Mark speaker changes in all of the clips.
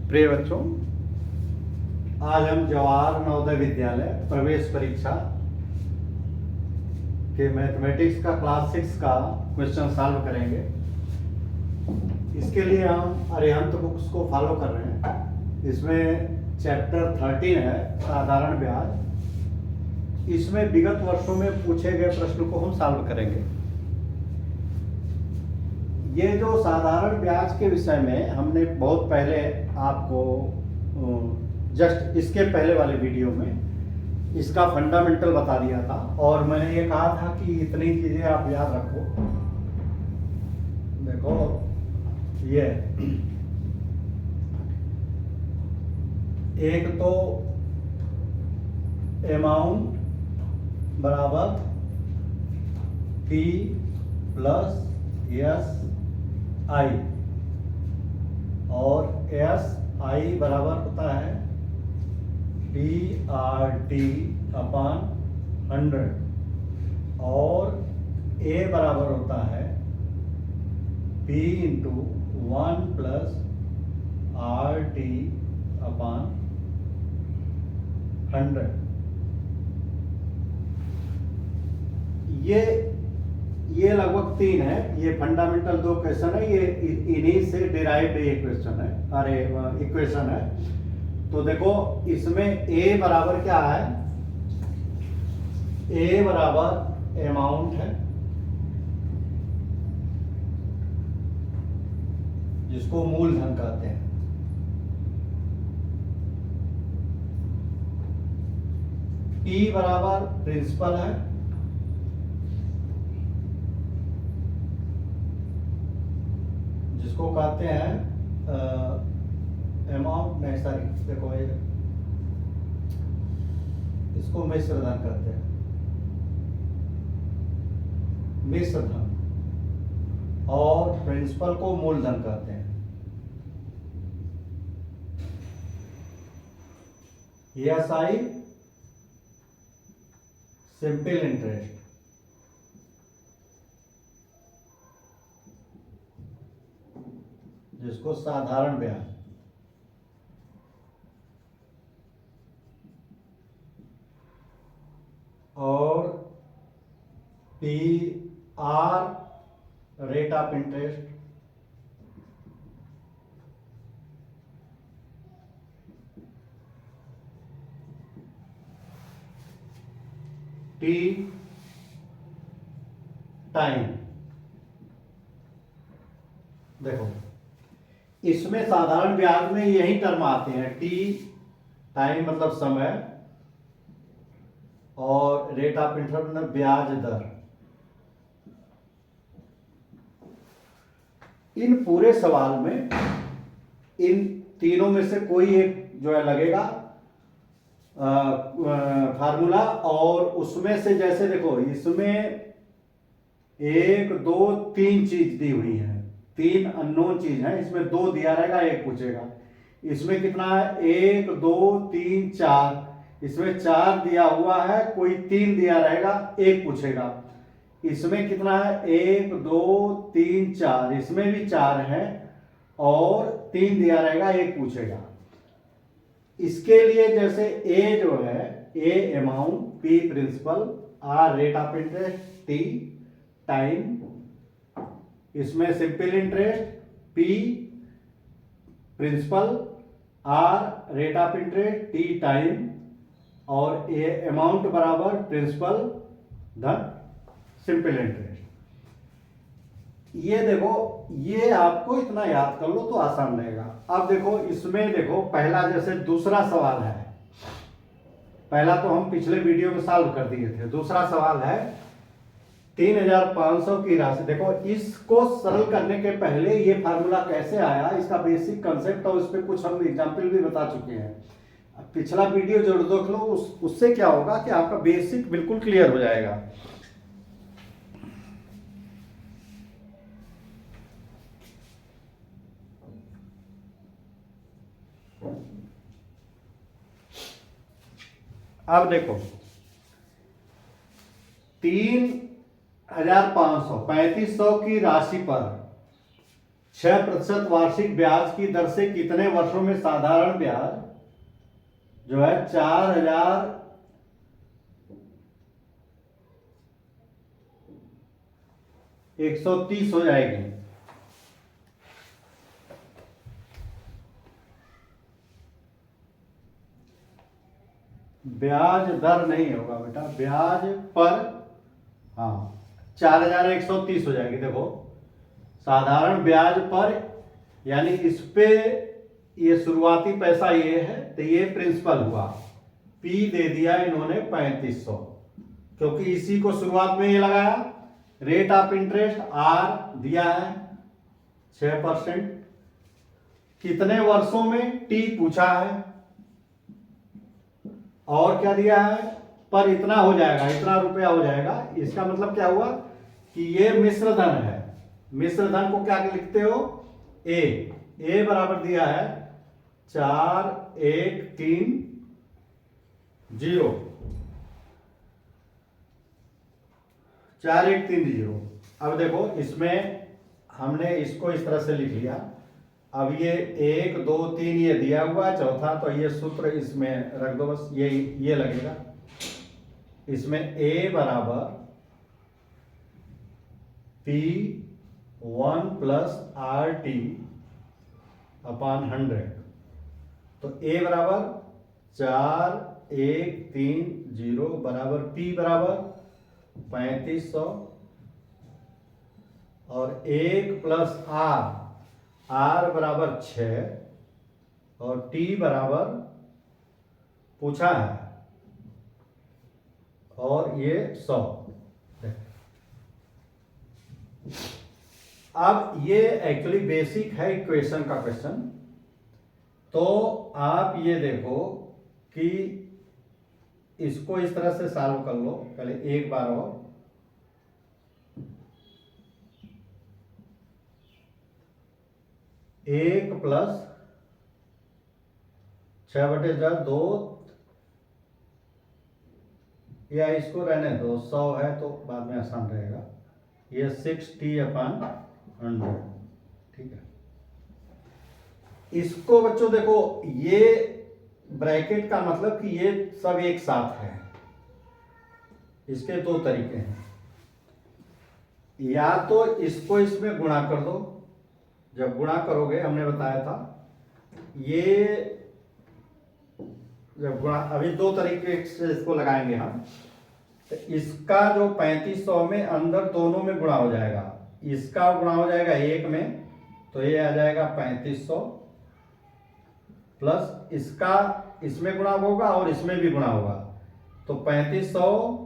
Speaker 1: प्रिय बच्चों, आज हम जवाहर नवोदय विद्यालय प्रवेश परीक्षा के मैथमेटिक्स का क्लास 6 का क्वेश्चन सॉल्व करेंगे। इसके लिए हम अरिहंत बुक्स को फॉलो कर रहे हैं। इसमें चैप्टर 13 है साधारण ब्याज। इसमें विगत वर्षों में पूछे गए प्रश्न को हम सॉल्व करेंगे। ये जो साधारण ब्याज के विषय में हमने बहुत पहले आपको जस्ट इसके पहले वाले वीडियो में इसका फंडामेंटल बता दिया था और मैंने ये कहा था कि इतनी चीजें आप याद रखो। देखो ये एक तो अमाउंट बराबर P प्लस एस आई और एस आई बराबर होता है PRT अपॉन 100 और A बराबर होता है P into 1 plus RT upon 100। ये लगभग 3 है। ये फंडामेंटल 2 क्वेश्चन है। ये इन्हीं से डिराइव्ड ये क्वेश्चन है, अरे इक्वेशन है। तो देखो इसमें A बराबर क्या है? A बराबर अमाउंट है जिसको मूलधन कहते हैं। P बराबर प्रिंसिपल है जिसको कहते हैं अमाउंट नहीं, सॉरी, देखो ये इसको मिश्र धन कहते हैं, मिश्र धन, और प्रिंसिपल को मूलधन कहते हैं। ESI सिंपल इंटरेस्ट, जिसको साधारण ब्याज, और PR rate of interest, T time. देखो इसमें साधारण ब्याज में यही टर्म आते हैं। T टाइम मतलब समय और रेट ऑफ इंटरेस्ट मतलब ब्याज दर। इन पूरे सवाल में इन तीनों में से कोई एक जो है लगेगा फार्मूला, और उसमें से जैसे देखो इसमें 1 2 3 चीज दी हुई है, 3 अननोन चीज है। इसमें 2 दिया रहेगा, 1 पूछेगा। इसमें कितना है? 1 2 3 4। इसमें 4 दिया हुआ है, कोई 3 दिया रहेगा, 1 पूछेगा। इसमें कितना है? 1 2 3 4। इसमें भी 4 है और 3 दिया रहेगा, 1 पूछेगा। इसके लिए जैसे A जो है, A amount, P principal, R rate of interest, T time, इसमें simple interest, P principal, R rate of interest, T time, और A अमाउंट बराबर प्रिंसिपल धन सिंपल इंटरेस्ट। ये देखो, ये आपको इतना याद कर लो तो आसान रहेगा। अब देखो इसमें देखो पहला जैसे दूसरा सवाल है, पहला तो हम पिछले वीडियो में सॉल्व कर दिए थे। दूसरा सवाल है 3500 की राशि। देखो इसको सरल करने के पहले ये फार्मूला कैसे आया, इसका बेसिक कंसेप्ट और इस पे कुछ हम एग्जाम्पल भी बता चुके हैं। पिछला वीडियो जरूर देख लो, उससे क्या होगा कि आपका बेसिक बिल्कुल क्लियर हो जाएगा। अब देखो 3500 की राशि पर 6% वार्षिक ब्याज की दर से कितने वर्षों में साधारण ब्याज जो है 4130 हो जाएगी। ब्याज दर नहीं होगा बेटा, ब्याज पर, हाँ 4130 हो जाएगी। देखो साधारण ब्याज पर, यानी इस पे ये शुरुआती पैसा ये है तो ये प्रिंसिपल हुआ, पी दे दिया इन्होंने 3500, क्योंकि इसी को शुरुआत में ये लगाया। रेट ऑफ इंटरेस्ट आर दिया है 6%, कितने वर्षों में टी पूछा है, और क्या दिया है, पर इतना हो जाएगा, इतना रुपया हो जाएगा। इसका मतलब क्या हुआ कि ये मिश्र धन है। मिश्र धन को क्या लिखते हो, ए बराबर दिया है 4130, 4130। अब देखो इसमें हमने इसको इस तरह से लिख लिया। अब ये 1 2 3 ये दिया हुआ है, चौथा तो ये सूत्र इसमें रख दो, बस ये लगेगा। इसमें a बराबर P1 प्लस RT अपॉन 100, तो a बराबर 4130 बराबर P बराबर 3500 और 1 प्लस R बराबर 6 और T बराबर पूछा है और ये 100। अब ये एक्चुअली बेसिक है इक्वेशन का क्वेश्चन, तो आप ये देखो कि इसको इस तरह से सॉल्व कर लो पहले एक बार और। एक प्लस 6/2, या इसको रहने दो, 100 है तो बाद में आसान रहेगा। ये 60/100, ठीक है। इसको बच्चों देखो, ये ब्रैकेट का मतलब कि ये सब एक साथ है। इसके दो तरीके हैं, या तो इसको इसमें गुणा कर दो, जब गुणा करोगे हमने बताया था ये, जब गुणा, अभी दो तरीके से इसको लगाएंगे हम। तो इसका जो 3500 में अंदर दोनों में गुणा हो जाएगा, इसका गुणा हो जाएगा एक में, तो ये आ जाएगा 3500 प्लस इसका इसमें गुणा होगा और इसमें भी गुणा होगा, तो 3500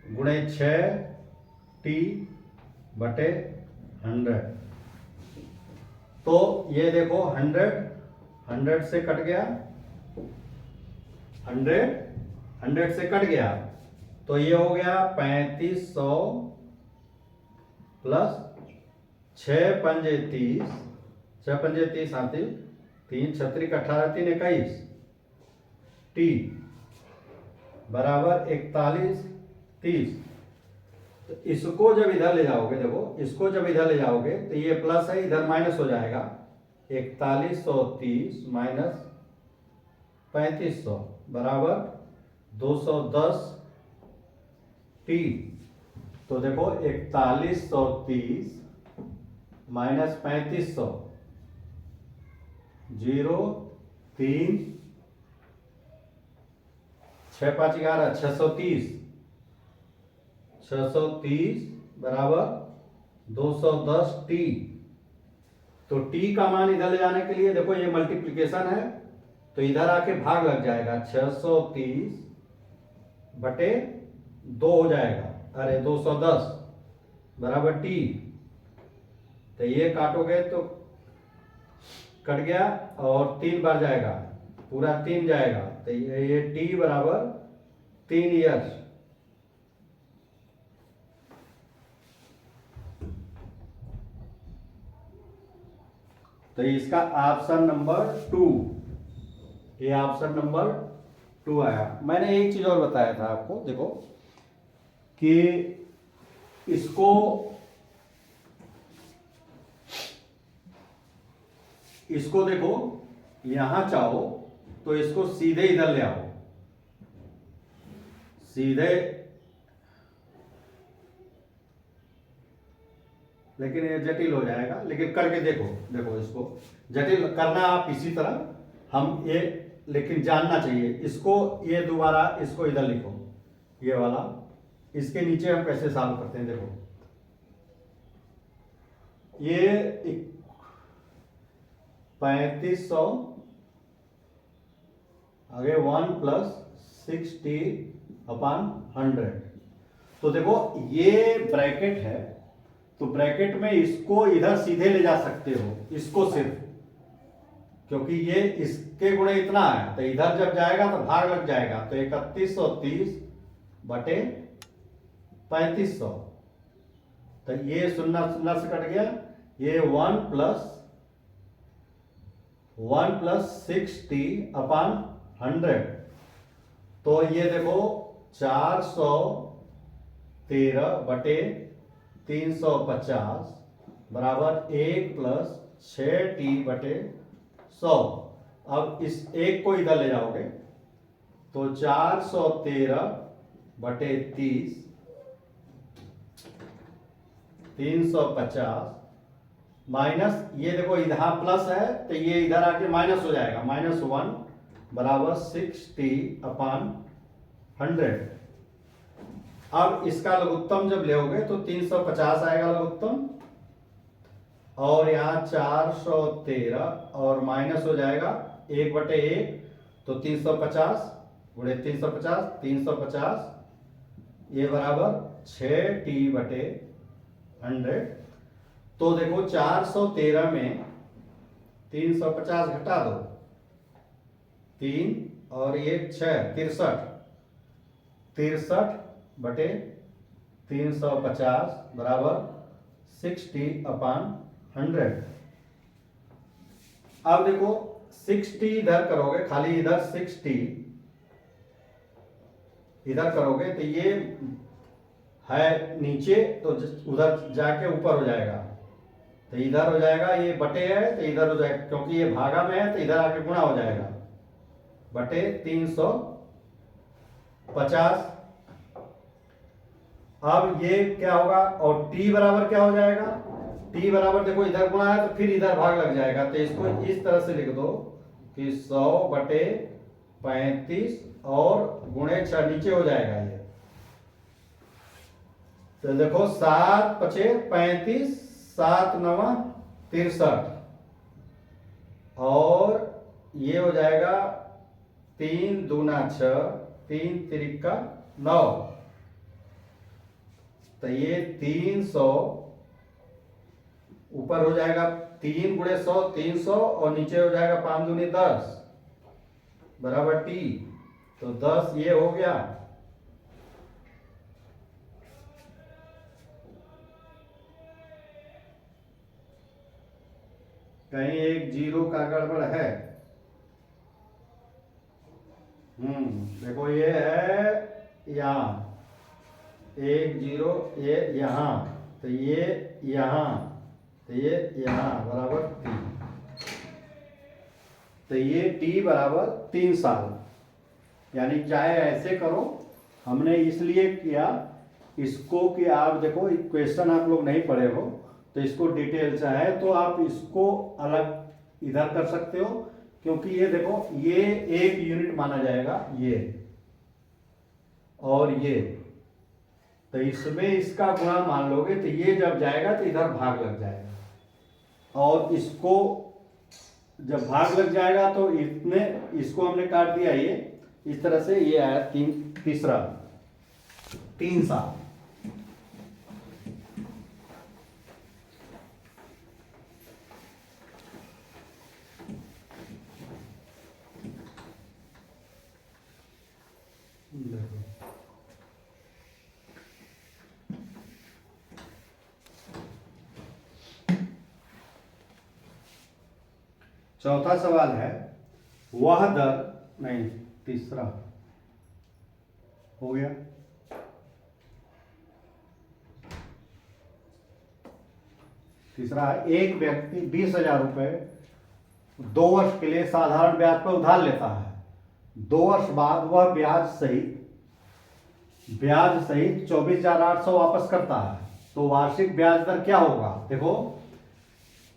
Speaker 1: गुणे 6T/100। तो ये देखो 100 से कट गया, 100 से कट गया, तो ये हो गया 3500 प्लस 6×5 = 30, 6×5 = 30, 3 36 18 3 21, T बराबर 4130। तो इसको जब इधर ले जाओगे, देखो इसको जब इधर ले जाओगे तो ये प्लस है, इधर माइनस हो जाएगा। 4130 माइनस 3500 बराबर 210T। तो देखो 4130 माइनस 3500, 0 3 6 5 11 630 बराबर 210T। तो T का मान इधर ले जाने के लिए देखो ये मल्टीप्लिकेशन है, तो इधर आके भाग लग जाएगा, 630/2 हो जाएगा, अरे 210 बराबर T। तो ये काटोगे तो कट गया और 3 बार जाएगा, पूरा 3 जाएगा, तो ये T बराबर 3 ईयर्स। तो इसका ऑप्शन नंबर 2, ये ऑप्शन नंबर 2 आया। मैंने एक चीज और बताया था आपको, देखो कि इसको इसको देखो यहां चाहो तो इसको सीधे इधर ले आओ, सीधे, लेकिन ये जटिल हो जाएगा, लेकिन करके देखो। देखो इसको जटिल करना आप इसी तरह हम ये, लेकिन जानना चाहिए इसको। ये दोबारा इसको इधर लिखो, ये वाला, इसके नीचे हम कैसे सॉल्व करते हैं। देखो ये 3500 आगे 1 + 60 अपॉन 100। तो देखो ये ब्रैकेट है, तो ब्रैकेट में इसको इधर सीधे ले जा सकते हो, इसको सिर्फ, क्योंकि ये इसके गुणे इतना है, तो इधर जब जाएगा तो भाग लग जाएगा। तो 3130 बटे 3500, तो ये 0 से कट गया। ये 1 + 60 अपॉन 100, तो ये देखो 413 बटे 350 बराबर 1 + 6t बटे 100। अब इस एक को इधर ले जाओगे तो 413 बटे 30 350 माइनस, ये देखो इधर प्लस है तो ये इधर आके माइनस हो जाएगा, -1 बराबर 60 अपॉन 100। अब इसका लघुत्तम जब लेओगे तो 350 आएगा लघुत्तम, और यहाँ 413 और माइनस हो जाएगा 1/1, तो 350 गुणे 350 350, ये बराबर 6t बटे 100। तो देखो 413 में 350 घटा दो, 3 और 1 6, 63 बटे 350 बराबर 60 अपॉन 100। अब देखो 60 इधर करोगे, खाली इधर 60 इधर करोगे तो ये है नीचे, तो उधर जाके ऊपर हो जाएगा, तो इधर हो जाएगा, ये बटे है तो इधर हो जाएगा, क्योंकि ये भागा में है तो इधर आके गुणा हो जाएगा, बटे 350। अब ये क्या होगा, और t बराबर क्या हो जाएगा, t बराबर देखो इधर गुणा है तो फिर इधर भाग लग जाएगा, तो इसको इस तरह से लिख दो कि 100 बटे 35 और गुणे 6 नीचे हो जाएगा ये। तो देखो 7 × 5 = 35, 7 × 9 = 63, और ये हो जाएगा 3 × 2 = 6, 3 × 3 = 9, तो ये 300 ऊपर हो जाएगा, 3 × 100 300, और नीचे हो जाएगा 5 × 2 = 10 बराबर t, तो 10 ये हो गया। कहीं एक जीरो का गड़बड़ है। देखो ये है यहाँ, एक जीरो, ये यहाँ, तो ये यहाँ, तो ये यहाँ बराबर 3, तो ये t बराबर 3 साल। यानी चाहे ऐसे करो, हमने इसलिए किया इसको कि आप देखो क्वेश्चन आप लोग नहीं पढ़े हो, तो इसको डिटेल चाहे तो आप इसको अलग इधर कर सकते हो, क्योंकि ये देखो ये 1 यूनिट माना जाएगा ये, और ये, तो इसमें इसका गुणा मान लोगे तो ये जब जाएगा तो इधर भाग लग जाएगा, और इसको जब भाग लग जाएगा तो इतने, इसको हमने काट दिया, ये इस तरह से ये आया तीसरा 3 साल। चौथा सवाल है, वह दर, नहीं तीसरा हो गया, तीसरा एक व्यक्ति 20,000 रुपए 2 वर्ष के लिए साधारण ब्याज पर उधार लेता है, 2 वर्ष बाद वह ब्याज सहित 24,800 वापस करता है, तो वार्षिक ब्याज दर क्या होगा? देखो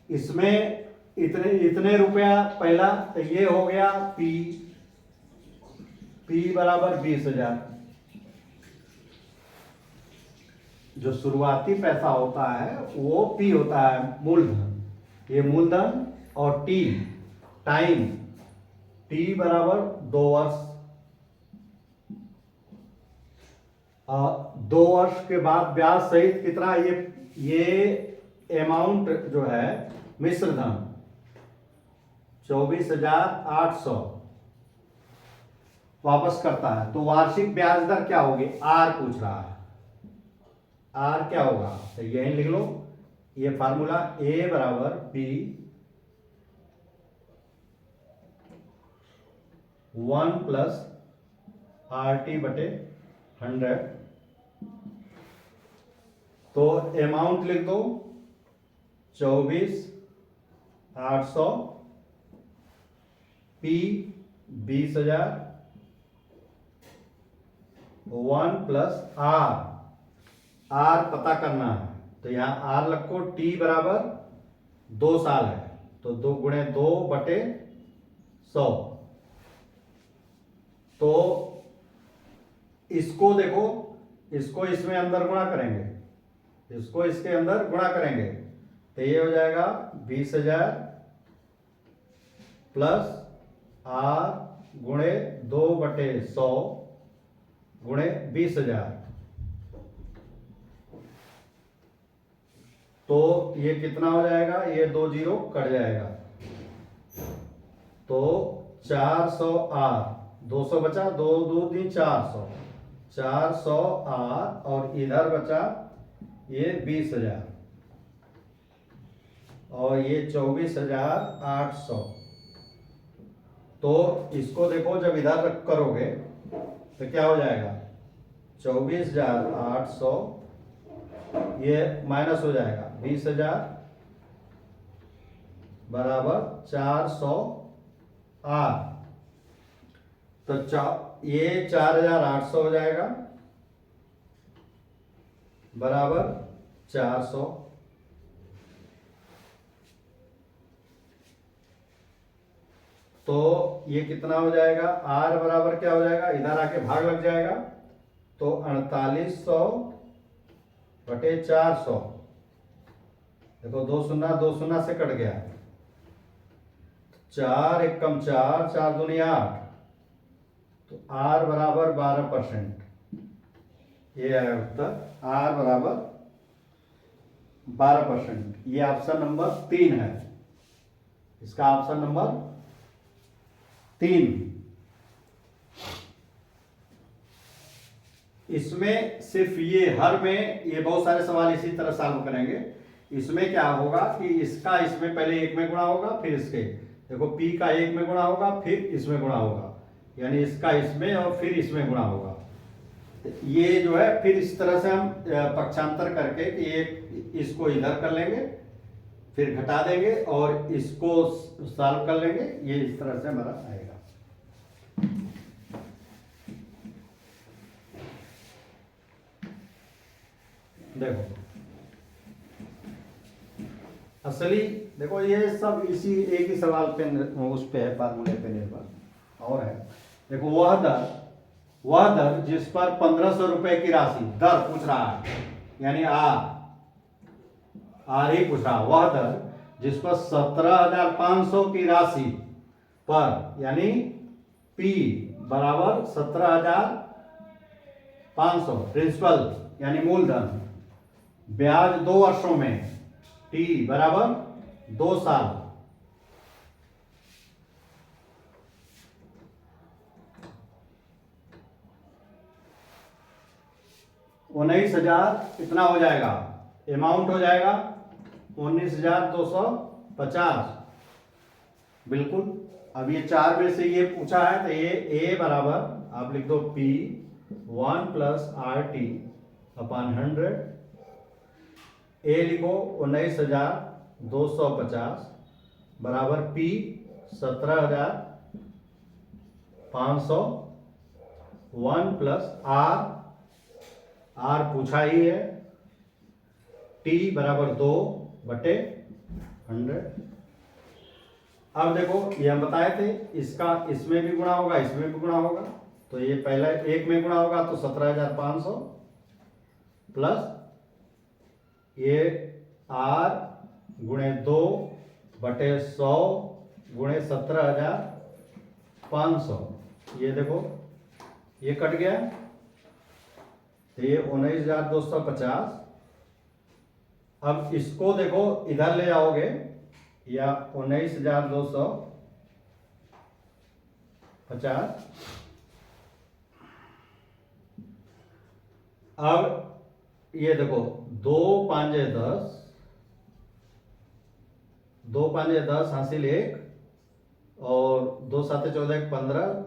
Speaker 1: इसमें इतने रुपया पहला, तो ये हो गया पी बराबर 20,000। जो शुरुआती पैसा होता है वो पी होता है, मूलधन, ये मूलधन, और टाइम टी बराबर 2 वर्ष। 2 वर्ष के बाद ब्याज सहित कितना, ये अमाउंट जो है मिश्र धन 24,800 वापस करता है, तो वार्षिक ब्याज दर क्या होगी? आर पूछ रहा है, आर क्या होगा? तो यही लिख लो, ये फार्मूला ए बराबर पी 1 प्लस आर टी बटे 100। तो अमाउंट लिख दो 24,800, पी 20,000, 1 प्लस आर पता करना है, तो यहां आर रखो, टी बराबर 2 साल है, तो 2 गुणे 2 बटे 100। तो इसको देखो, इसको इसमें अंदर गुणा करेंगे, इसको इसके अंदर गुणा करेंगे, तो ये हो जाएगा 20,000 प्लस आर गुणे 2 बटे 100 गुणे 20,000। तो ये कितना हो जाएगा? ये 2 जीरो कट जाएगा, तो 400 आर, 200 बचा, 2 2 3 400, 400 आर, और इधर बचा ये 20,000, और ये 24,800। तो इसको देखो, जब इधर करोगे तो क्या हो जाएगा? 24,800, ये माइनस हो जाएगा, 20,000 बराबर 400 आर, तो ये 4,800 हो जाएगा बराबर 400। तो ये कितना हो जाएगा? आर बराबर क्या हो जाएगा? इधर आके भाग लग जाएगा, तो 4800 बटे 400। देखो 2 शून्य से कट गया, 4 एकम 4, 4 दूनी 8, तो आर बराबर 12%। ये है उत्तर, आर बराबर 12%। ये ऑप्शन नंबर 3 है, इसका ऑप्शन नंबर 3। इसमें सिर्फ ये हर में, ये बहुत सारे सवाल इसी तरह सॉल्व करेंगे। इसमें क्या होगा कि इसका इसमें पहले 1 में गुणा होगा, फिर इसके, देखो p का 1 में गुणा होगा, फिर इसमें गुणा होगा, यानी इसका इसमें और फिर इसमें गुणा होगा। ये जो है फिर इस तरह से हम पक्षांतर करके कि ये इसको इधर कर लेंगे, फिर घटा देंगे और इसको सॉल्व कर लेंगे, ये इस तरह से हमारा आएगा। देखो असली, देखो ये सब इसी एक ही सवाल पे उस पे है, फार्मूले पे निर्भर और है। देखो वह दर जिस पर 1,500 रुपए की राशि, दर पूछ रहा है, यानी आर ही पूछ रहा है, वह दर जिस पर 17,500 की राशि पर, यानी P बराबर 17,500 प्रिंसिपल यानी मूलधन, ब्याज 2 वर्षों में, T बराबर 2 साल, $19,000 इतना हो जाएगा, अमाउंट हो जाएगा 19,250। बिल्कुल, अब ये 4 में से ये पूछा है, तो ये A बराबर आप लिख दो P 1 plus RT upon 100, A लिखो 19,250 बराबर P 17,500 1 प्लस आर पूछा ही है, टी बराबर 2/100। अब देखो ये हम बताए थे, इसका इसमें भी गुणा होगा, इसमें भी गुणा होगा, तो ये पहला एक में गुणा होगा तो 17,500 प्लस ये आर गुणे 2/100 गुणे 17,500, ये देखो ये कट गया तो ये 19,250। अब इसको देखो इधर ले आओगे या 19,250। अब ये देखो 2 5 10, 2 5 10 हासिल 1 और 2 7 14 15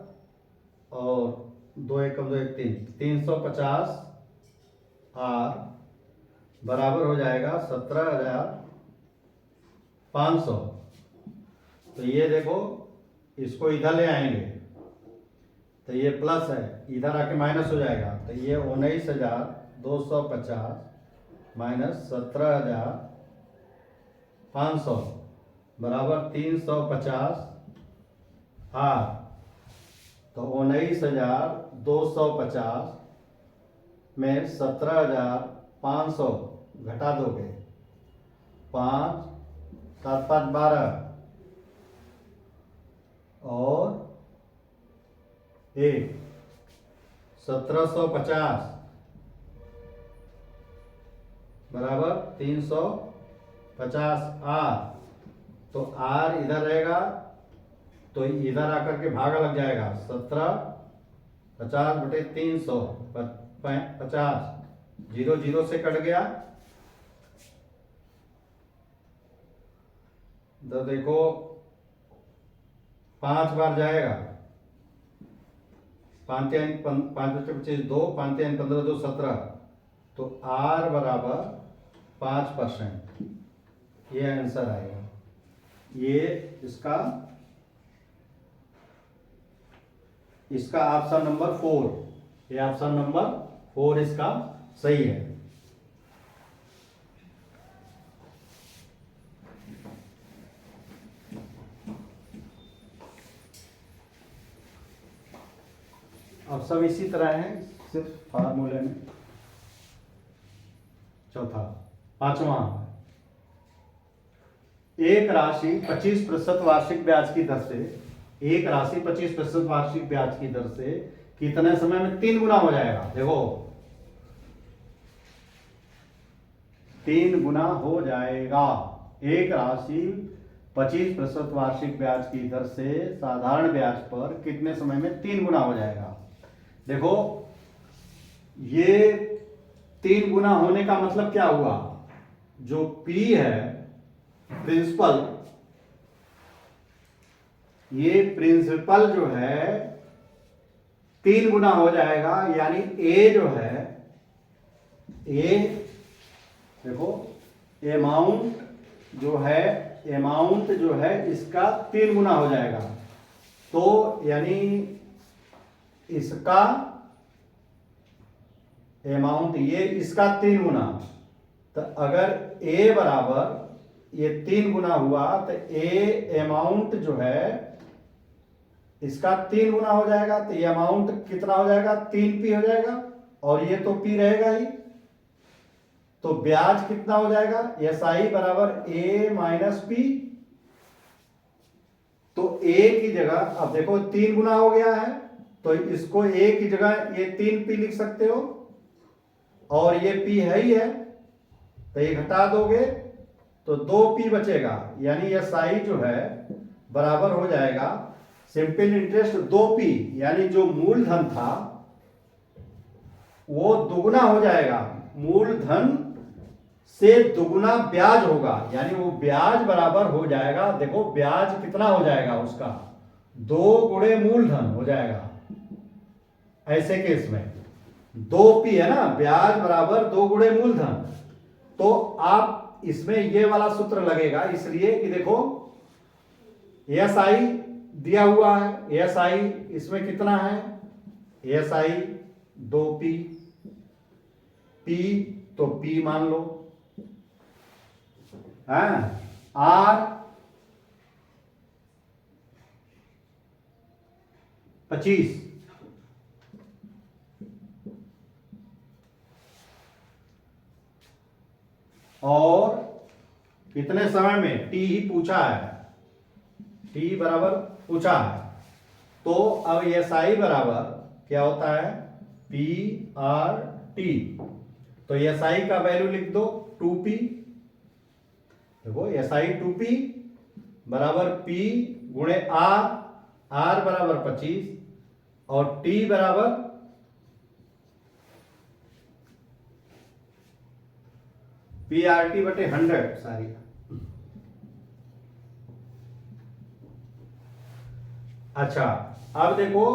Speaker 1: और 2 1 2 1 3, 350 आर बराबर हो जाएगा 17,500। तो ये देखो इसको इधर ले आएंगे तो ये प्लस है, इधर आके माइनस हो जाएगा, तो ये 19,250 माइनस 17,500 बराबर 350 आर। तो 19,250 में 17,500 घटा दोगे, 5 7 5 12 और 1 1750 बराबर 350 आर। तो आर इधर रहेगा तो इधर आकर के भागा लग जाएगा, 1750/300 50, 0 0 से कट गया। तो देखो 5 बार जाएगा, 5 25 2, 5 15 2 17, तो आर बराबर 5%, ये आंसर आएगा। ये इसका ऑप्शन नंबर 4, ये ऑप्शन नंबर 4 इसका सही है। अब सब इसी तरह है, सिर्फ फार्मूले में। चौथा 5वां, एक राशि 25% वार्षिक ब्याज की दर से, एक राशि 25% वार्षिक ब्याज की दर से कितने समय में 3 गुना हो जाएगा। देखो 3 गुना हो जाएगा। एक राशि 25% वार्षिक ब्याज की दर से साधारण ब्याज पर कितने समय में 3 गुना हो जाएगा। देखो ये 3 गुना होने का मतलब क्या हुआ, जो P है प्रिंसिपल, ये प्रिंसिपल जो है 3 गुना हो जाएगा, यानी A जो है, A देखो अमाउंट जो है इसका 3 गुना हो जाएगा। तो यानी इसका अमाउंट ये इसका 3 गुना, तो अगर A बराबर ये 3 गुना हुआ तो A अमाउंट जो है इसका 3 गुना हो जाएगा, तो ये अमाउंट कितना हो जाएगा, 3P हो जाएगा, और ये तो P रहेगा ही। तो ब्याज कितना हो जाएगा, SI बराबर A माइनस P। तो A की जगह अब देखो 3 गुना हो गया है, तो इसको A की जगह ये 3P लिख सकते हो, और ये P है ही है, तो ये घटा दोगे तो 2P बचेगा, यानी SI जो है बराबर हो जाएगा सिंपल इंटरेस्ट 2P, यानी जो मूलधन था वो दुगुना हो जाएगा, मूलधन से दुगुना ब्याज होगा, यानी वो ब्याज बराबर हो जाएगा। देखो ब्याज कितना हो जाएगा उसका, 2 गुणे मूलधन हो जाएगा। ऐसे केस में 2P है ना, ब्याज बराबर 2 गुणे मूलधन। तो आप इसमें ये वाला सूत्र लगेगा, इसलिए कि देखो एस आई दिया हुआ है, एस आई इसमें कितना है, एस आई 2p, p तो p मान लो, है आर 25, और कितने समय में, टी ही पूछा है, टी बराबर पूछा है, तो अब एस आई बराबर क्या होता है, पी आर टी, तो एस आई का वैल्यू लिख दो 2p, देखो एस आई 2p बराबर p गुणे आर, आर बराबर 25 और t बराबर पी आर टी बटे 100 सारी। अच्छा अब देखो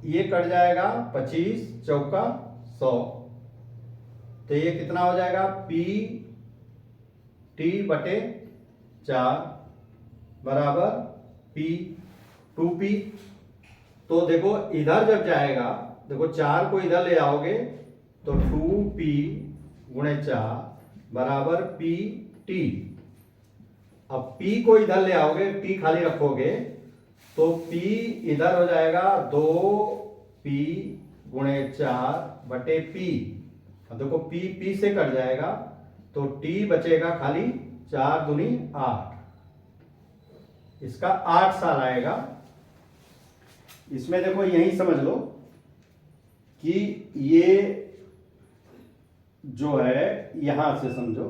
Speaker 1: ये कट जाएगा 25 चौका 100, तो ये कितना हो जाएगा, पी टी बटे 4 बराबर पी 2p, तो देखो इधर जब जाएगा, देखो 4 को इधर ले आओगे तो 2p गुणे 4 बराबर पी टी, अब p को इधर ले आओगे, t खाली रखोगे तो p इधर हो जाएगा 2p गुणे 4 बटे p, अब देखो p p से कट जाएगा तो t बचेगा खाली 4 दूनी 8, इसका 8 साल आएगा। इसमें देखो यही समझ लो कि ये जो है यहां से समझो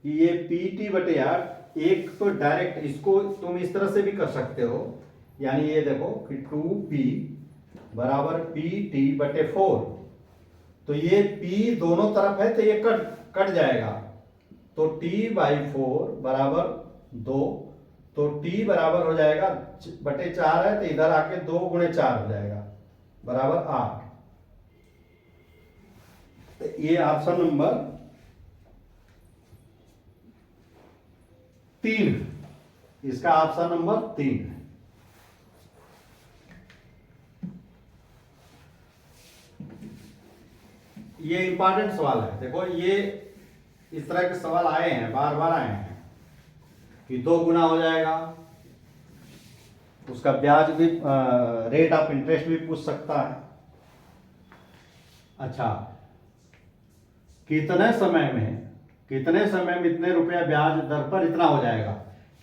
Speaker 1: कि ये पी टी बटे 8, एक तो डायरेक्ट इसको तुम इस तरह से भी कर सकते हो, यानी ये देखो कि 2p बराबर पी टी बटे 4, तो ये p दोनों तरफ है तो ये कट जाएगा, तो t बाई 4 बराबर 2, तो t बराबर हो जाएगा बटे 4 है तो इधर आके 2 गुणे 4 हो जाएगा बराबर 8, तो ये ऑप्शन नंबर 3, इसका ऑप्शन नंबर 3 है। ये इंपॉर्टेंट सवाल है, देखो ये इस तरह के सवाल आए हैं, बार बार आए हैं कि 2 गुना हो जाएगा, उसका ब्याज भी रेट ऑफ इंटरेस्ट भी पूछ सकता है। अच्छा कितने समय में इतने रुपया ब्याज दर पर इतना हो जाएगा,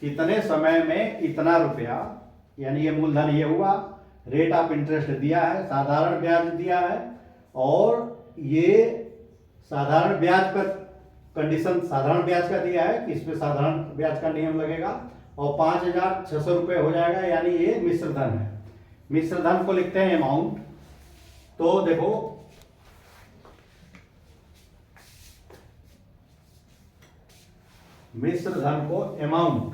Speaker 1: कितने समय में इतना रुपया, यानी ये मूलधन ये हुआ, रेट ऑफ इंटरेस्ट दिया है, साधारण ब्याज दिया है, और ये साधारण ब्याज पर कंडीशन साधारण ब्याज का दिया है कि इसमें साधारण ब्याज का नियम लगेगा, और 5,600 रुपये हो जाएगा, यानी ये मिश्र धन है। मिश्र धन को लिखते हैं अमाउंट, तो देखो मिश्र धन को अमाउंट,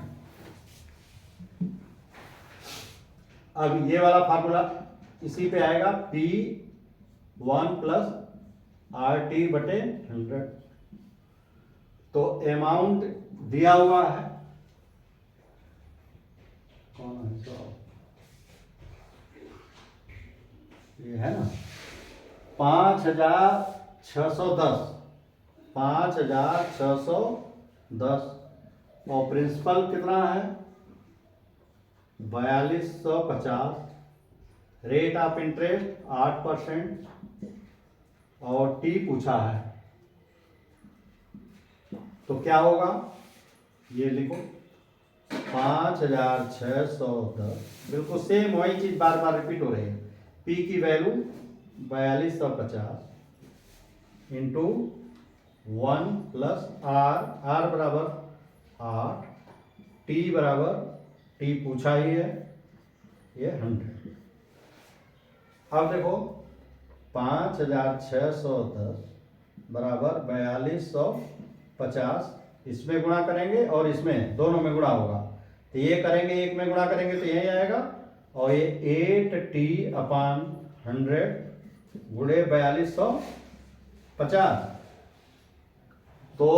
Speaker 1: अब ये वाला फार्मूला इसी पे आएगा, P1 प्लस RT बटे 100, तो अमाउंट दिया हुआ है, कौन है ये है ना, 5,610, 5,610, और प्रिंसिपल कितना है 4250, रेट ऑफ इंटरेस्ट 8%, और टी पूछा है, तो क्या होगा ये लिखो 5,610, बिल्कुल सेम वही चीज बार बार रिपीट हो रही है, पी की वैल्यू 4250 इंटू 1 प्लस आर बराबर 8, टी बराबर, टी पूछा ही है ये 100। अब देखो 5,610 बराबर 4250, इसमें गुणा करेंगे और इसमें दोनों में गुणा होगा, तो ये करेंगे एक में गुणा करेंगे तो यही आएगा, और ये 8t/100 गुणे 4250, तो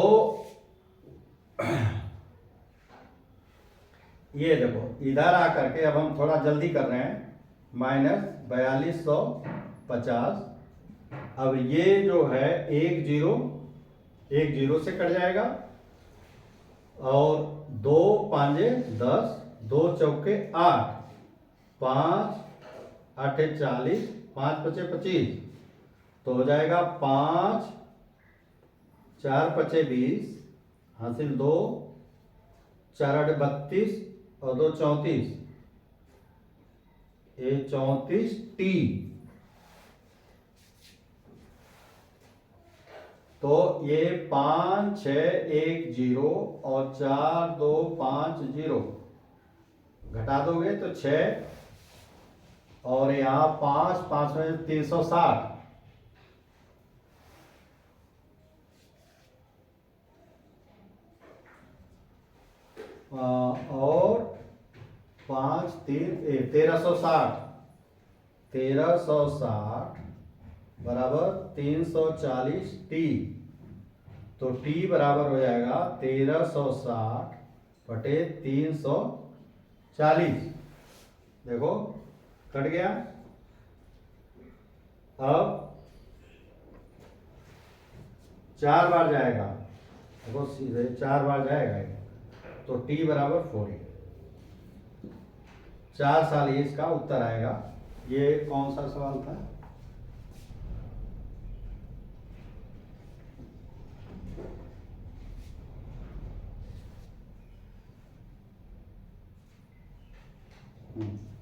Speaker 1: ये देखो इधर आकर के अब हम थोड़ा जल्दी कर रहे हैं, -4250। अब ये जो है एक जीरो से कट जाएगा, और 2 पांजे 10, 2 चौके 8, 5 8 40, 5 पचे 25, तो हो जाएगा 5 4 पचे 20, हासिल 2, 4 8 32 और 2 34, ये 34 टी। तो ये 5 6 1 0 और 4 2 5 0 घटा दोगे तो 6, और यहाँ 5 5 में 360, और 5 3 1360, 1360 बराबर 340 टी। तो टी बराबर हो जाएगा 1360 बटे 340। देखो कट गया। अब 4 बार जाएगा, देखो सीधे 4 बार जाएगा, तो टी बराबर 40। 4 साल ये इसका उत्तर आएगा। ये कौन सा सवाल था?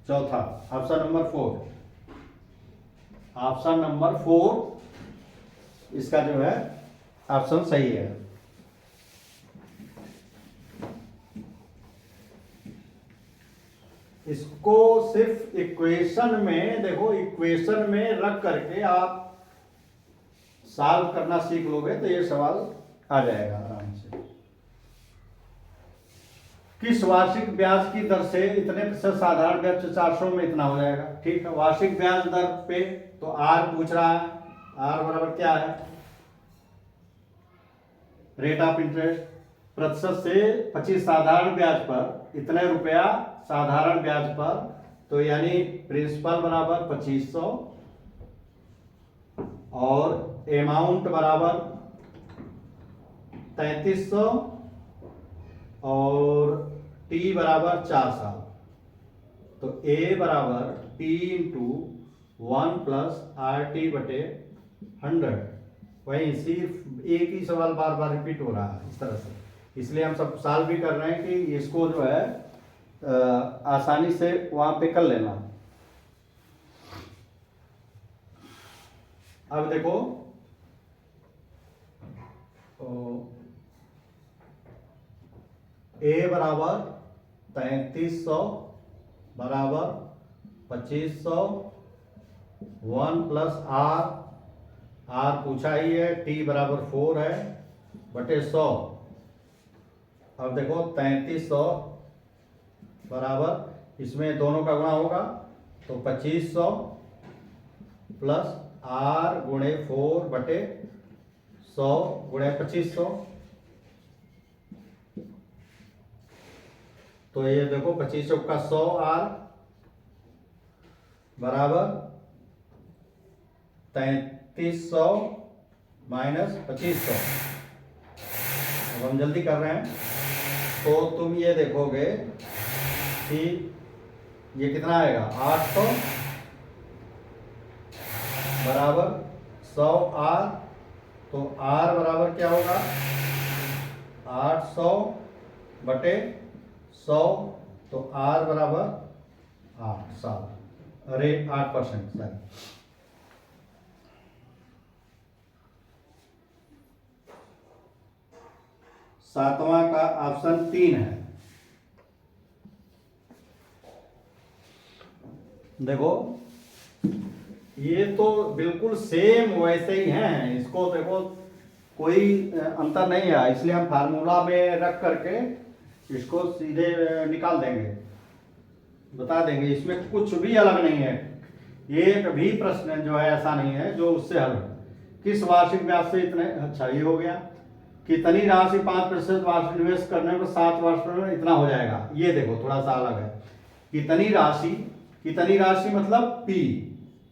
Speaker 1: चौथा, ऑप्शन नंबर 4। ऑप्शन नंबर 4 इसका जो है ऑप्शन सही है। इसको सिर्फ इक्वेशन में, देखो इक्वेशन में रख करके आप सॉल्व करना सीख लोगे तो ये सवाल आ जाएगा आराम से। किस वार्षिक ब्याज की दर से इतने प्रतिशत साधारण ब्याज 400 में इतना हो जाएगा? ठीक है, वार्षिक ब्याज दर पे तो आर पूछ रहा है। आर बराबर क्या है? Rate of interest. प्रतिशत से 25 साधारण ब्याज पर इतने रुपया साधारण ब्याज पर, तो यानी प्रिंसिपल बराबर 2500 और अमाउंट बराबर 3300 और टी बराबर 4 साल। तो ए बराबर T into 1 plus R T बटे 100। वही सिर्फ एक ही सवाल बार बार रिपीट हो रहा है इस तरह से, इसलिए हम सब सॉल्व भी कर रहे हैं कि इसको जो है आसानी से वहां पे कर लेना। अब देखो ए बराबर 3300 बराबर 2500, 1 प्लस आर पूछा ही है, टी बराबर 4 है बटे 100। अब देखो 3300 बराबर, इसमें दोनों का गुणा होगा तो 2500 प्लस आर गुणे 4 बटे 100 गुणे 2500। तो ये देखो 25 चौका 100 आर बराबर 3300 माइनस 2500। अब हम जल्दी कर रहे हैं, तो तुम ये देखोगे कि ये कितना आएगा 800 बराबर 100 आर। तो आर बराबर क्या होगा 800 बटे 100, तो आर बराबर 8 साल, अरे 8%। सही। सातवां का ऑप्शन 3 है। देखो ये तो बिल्कुल सेम वैसे ही हैं, इसको देखो कोई अंतर नहीं है, इसलिए हम फार्मूला में रख करके इसको सीधे निकाल देंगे, बता देंगे, इसमें कुछ भी अलग नहीं है। एक भी प्रश्न जो है ऐसा नहीं है जो उससे हल। किस वार्षिक ब्याज से इतने, अच्छा ये हो गया। कितनी राशि 5% वार्षिक निवेश करने पर 7 वर्ष में इतना हो जाएगा। ये देखो थोड़ा सा अलग है। कितनी राशि मतलब पी,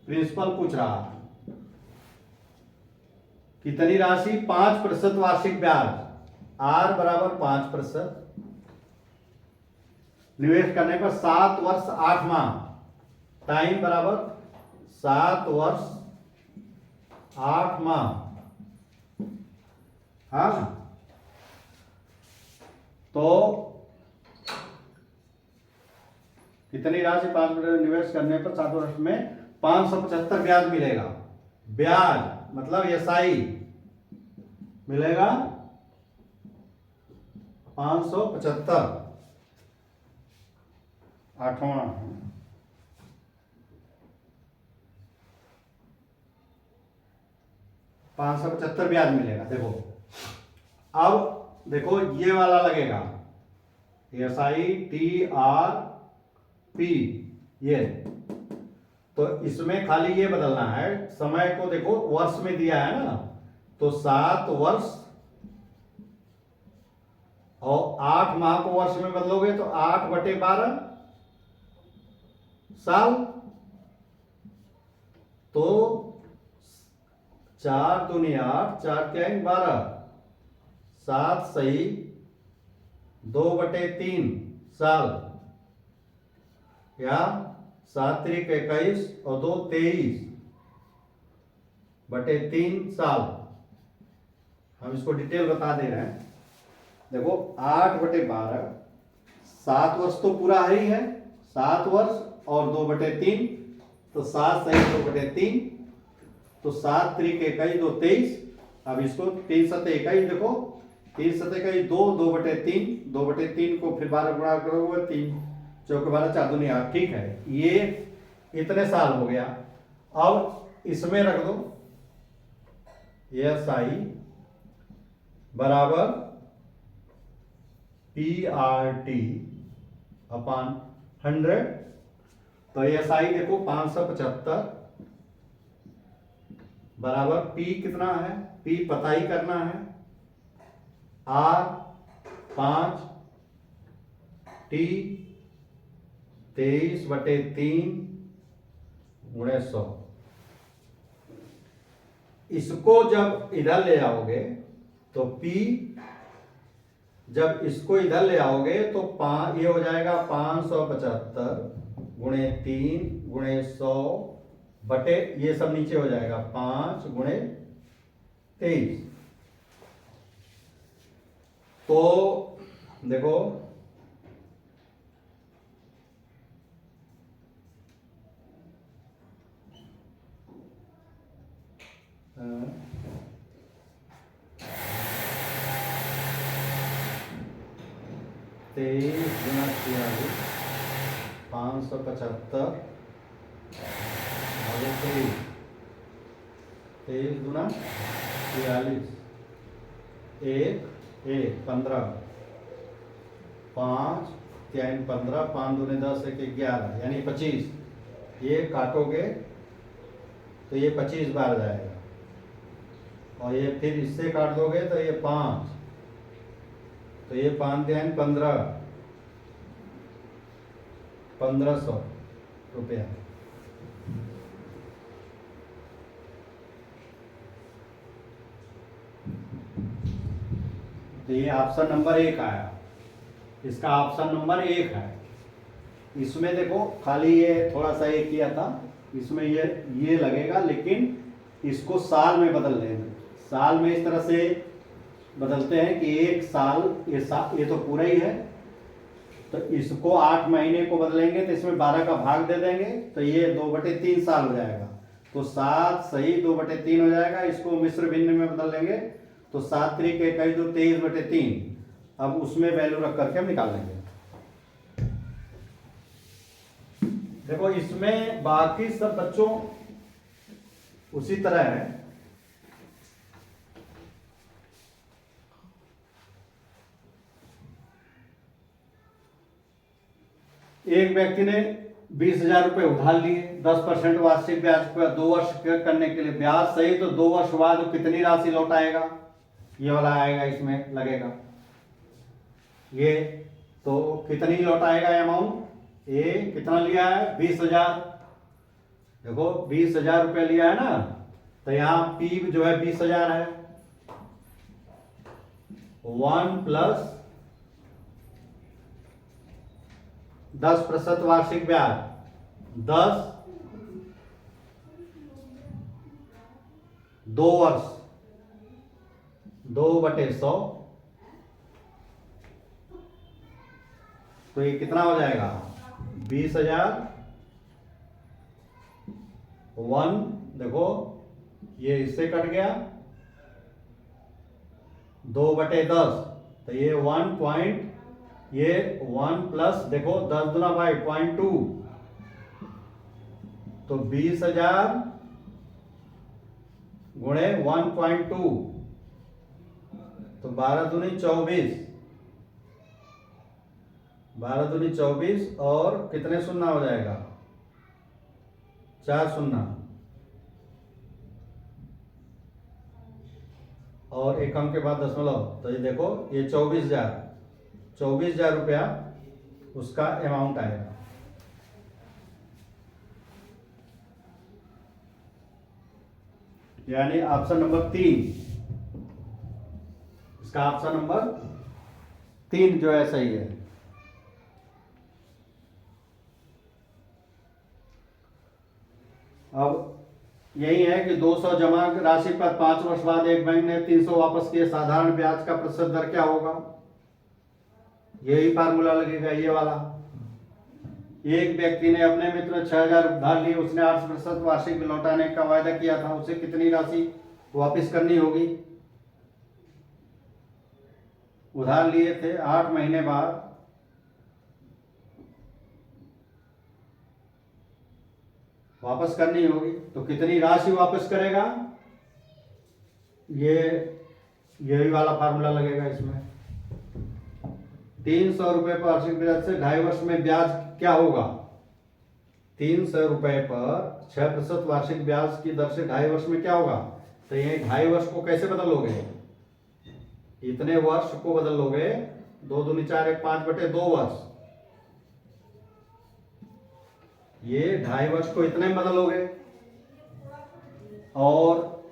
Speaker 1: प्रिंसिपल पूछ रहा है कितनी राशि 5% वार्षिक ब्याज, आर बराबर 5% निवेश करने पर 7 वर्ष 8 माह, टाइम बराबर 7 वर्ष 8 माह। हाँ, तो कितनी राशि 5% निवेश करने पर 7 वर्ष में 575 ब्याज मिलेगा। ब्याज मतलब एसआई मिलेगा 575, 8वां 575 ब्याज मिलेगा। देखो अब देखो ये वाला लगेगा SITRP, ये तो इसमें खाली ये बदलना है, समय को देखो वर्ष में दिया है ना, तो 7 वर्ष और 8 माह को वर्ष में बदलोगे तो 8/12 साल, तो 4 दूनी 8, 4 3 12, 7 सही 2/3 साल, या 7 त्रिक 21 और 2 23/3 साल। हम इसको डिटेल बता दे रहे हैं। देखो 8/12, 7 वर्ष तो पूरा ही है, 7 वर्ष और 2/3, तो 7 सही 2/3, तो 7 त्रिक 21 2 23। अब इसको 3 सते 21, देखो 3 सते 21 2, 2/3, 2/3 को फिर 12 गुणा करोगे 3 चौके 12, 4 दूनी 8। ठीक है, ये इतने साल हो गया। अब इसमें रख दो SI बराबर PRT अपॉन 100। तो SI देखो 575 बराबर P कितना है, P पता ही करना है, R 5, T 23/3 × 100। इसको जब इधर ले आओगे तो P, जब इसको इधर ले आओगे तो ये हो जाएगा 575 × 3 × 100 बटे, ये सब नीचे हो जाएगा 5 × 23। तो देखो तेईस गुना 46, 575 भागे 23 गुना 46, 1 15, 5 3 15, 5 दूनी 10, 1 11, यानी 25। ये काटोगे तो ये 25 बार जाएगा, और ये फिर इससे काट दोगे तो ये 5, तो ये 5 3 15, 1500 रुपया। तो ये ऑप्शन नंबर 1 आया, इसका ऑप्शन नंबर 1 है। इसमें देखो खाली ये थोड़ा सा ये किया था, इसमें ये लगेगा, लेकिन इसको साल में बदल लेंगे। साल में इस तरह से बदलते हैं कि 1 साल, ये तो पूरा ही है, तो इसको 8 महीने को बदलेंगे तो इसमें 12 का भाग दे देंगे, तो ये 2/3 साल हो जाएगा। तो 7 सही 2/3 हो जाएगा। इसको मिश्र भिन्न में बदल लेंगे तो 7 त्रिक 21 2 23/3। अब उसमें वैल्यू रख करके हम निकाल लेंगे। देखो इसमें बाकी सब बच्चों उसी तरह है। एक व्यक्ति ने 20,000 रुपये उधार लिए, 10% वार्षिक ब्याज पर 2 वर्ष करने के लिए। ब्याज सही तो 2 वर्ष बाद कितनी राशि लौटाएगा? ये वाला आएगा, इसमें लगेगा ये। तो कितनी लौटाएगा अमाउंट? ए कितना लिया है? 20,000। देखो 20,000 रुपये लिया है ना, तो यहाँ पी जो है 20,000 है। 1 प्लस 10% वार्षिक ब्याज, 10 2 वर्ष, 2/100। तो ये कितना हो जाएगा? 20,000 1, देखो ये इससे कट गया, 2/10, तो ये 1 पॉइंट, ये 1 प्लस देखो 10 गुना बाई 0.2, तो 20,000 गुणे 1.2, तो 12 दूनी 24, 12 दूनी 24, और कितने शून्य हो जाएगा? 4 शून्य, और एक अंक के बाद दशमलव, तो ये देखो ये 24,000 रुपया उसका अमाउंट आएगा। यानी ऑप्शन नंबर 3, इसका ऑप्शन नंबर 3 जो है सही है। अब यही है कि 200 जमा राशि पर 5 वर्ष बाद एक बैंक ने 300 वापस किए, साधारण ब्याज का प्रतिशत दर क्या होगा? यही फार्मूला लगेगा, ये वाला। एक व्यक्ति ने अपने मित्र 6,000 उधार लिए, उसने 8% वार्षिक लौटाने का वायदा किया था, उसे कितनी राशि वापस करनी होगी? उधार लिए थे, 8 महीने बाद वापस करनी होगी, तो कितनी राशि वापस करेगा? यही वाला फार्मूला लगेगा इसमें। 300 रुपए पर वार्षिक ब्याज से 2.5 वर्ष में ब्याज क्या होगा? 300 रुपए पर 6% वार्षिक ब्याज की दर से 2.5 वर्ष में क्या होगा? तो ये 2.5 वर्ष को कैसे बदलोगे? इतने वर्ष को बदल लोगे, 2 दूनी 4, 1 5/2 वर्ष। ये 2.5 वर्ष को इतने में बदलोगे। और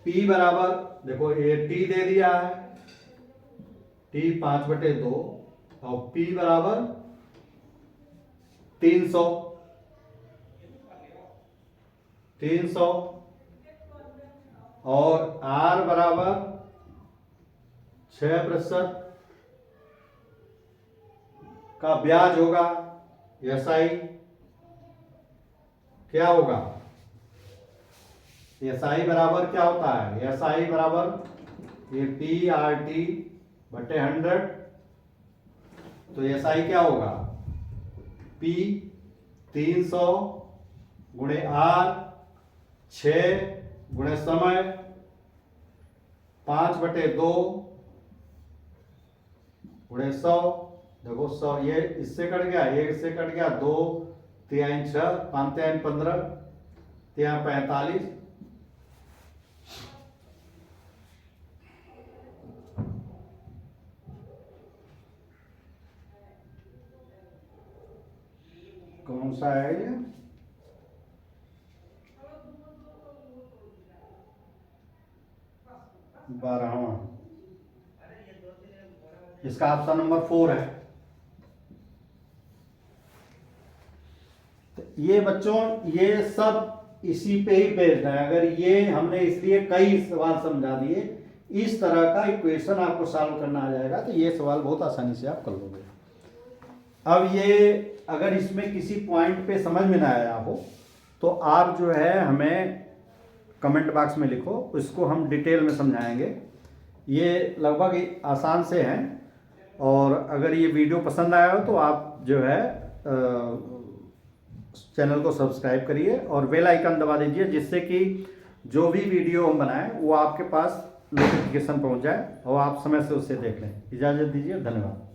Speaker 1: P बराबर, देखो ये T दे दिया है, T 5/2, और P बराबर 300, और R बराबर 6% का ब्याज होगा। SI क्या होगा? SI बराबर क्या होता है? SI बराबर ये TRT/100, तो SI क्या होगा? P 300 गुणे R, 6 गुणे समय, 5/2 गुणे 100। देखो 100, ये इससे कट गया, एक इससे कट गया, 2 3 6, 5 3 15, 3 45। कौन सा है ये? बारहवां। इसका ऑप्शन नंबर 4 है। ये बच्चों, ये सब इसी पे ही बेस्ड है। अगर ये हमने इसलिए कई सवाल समझा दिए, इस तरह का इक्वेशन आपको सॉल्व करना आ जाएगा, तो ये सवाल बहुत आसानी से आप कर लोगे। अब ये अगर इसमें किसी पॉइंट पे समझ में ना आया हो, तो आप जो है हमें कमेंट बॉक्स में लिखो, उसको हम डिटेल में समझाएंगे। ये लगभग आसान से हैं, और अगर ये वीडियो पसंद आया हो तो आप जो है चैनल को सब्सक्राइब करिए और बेल आइकन दबा दीजिए, जिससे कि जो भी वीडियो हम बनाएं वो आपके पास नोटिफिकेशन पहुंच जाए और आप समय से उसे देख लें। इजाज़त दीजिए, धन्यवाद।